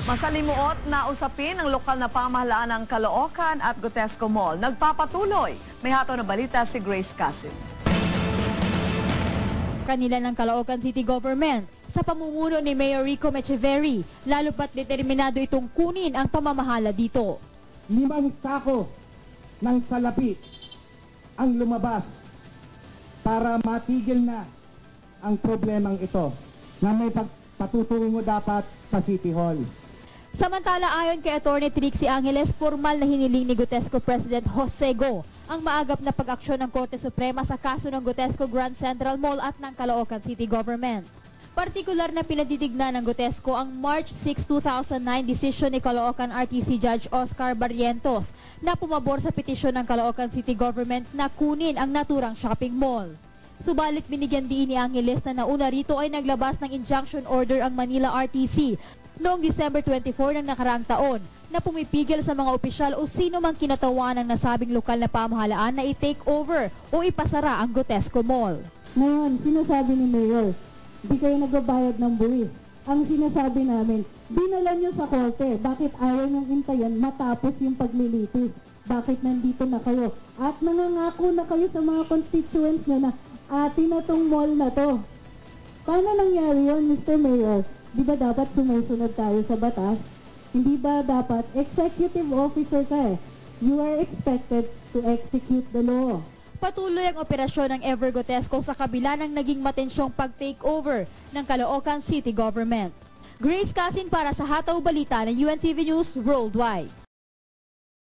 Masalimuot na usapin ang lokal na pamahalaan ng Caloocan at Gotesco Mall. Nagpapatuloy. May hato na balita si Grace Casim. Kanila ng Caloocan City Government sa pamumuno ni Mayor Rico Mecheveri, lalo pat determinado itong kunin ang pamamahala dito. 5 sako ng salapi ang lumabas para matigil na ang problemang ito na may patutungo dapat sa City Hall. Samantala, ayon kay Atty. Trixie Angeles, formal na hiniling ni Gotesco President Jose Go ang maagap na pag-aksyon ng Korte Suprema sa kaso ng Gotesco Grand Central Mall at ng Caloocan City Government. Partikular na pinadidignan ng Gotesco ang March 6, 2009 desisyon ni Caloocan RTC Judge Oscar Barrientos na pumabor sa petisyon ng Caloocan City Government na kunin ang naturang shopping mall. Subalit binigyan din ni Angeles na nauna rito ay naglabas ng injunction order ang Manila RTC noong December 24 ng nakaraang taon na pumipigil sa mga opisyal o sino mang kinatawan ng nasabing lokal na pamahalaan na i-take over o ipasara ang Gotesco Mall. Ngayon, sinasabi ni Mayor, di kayo nagbabayad ng buwis. Ang sinasabi namin, dinala nyo sa korte. Bakit ayaw niyong intayan matapos yung paglilitis? Bakit nandito na kayo? At nangangako na kayo sa mga constituents nyo na atin na tong mall na to. Paano nangyari yun, Mr. Mayor? Di ba dapat sumusunod tayo sa batas? Hindi ba dapat executive officer ka eh? You are expected to execute the law. Patuloy ang operasyon ng Ever Gotesco sa kabila ng naging matensyong pag-takeover ng Caloocan City Government. Grace Casin para sa Hataw Balita ng UNTV News Worldwide.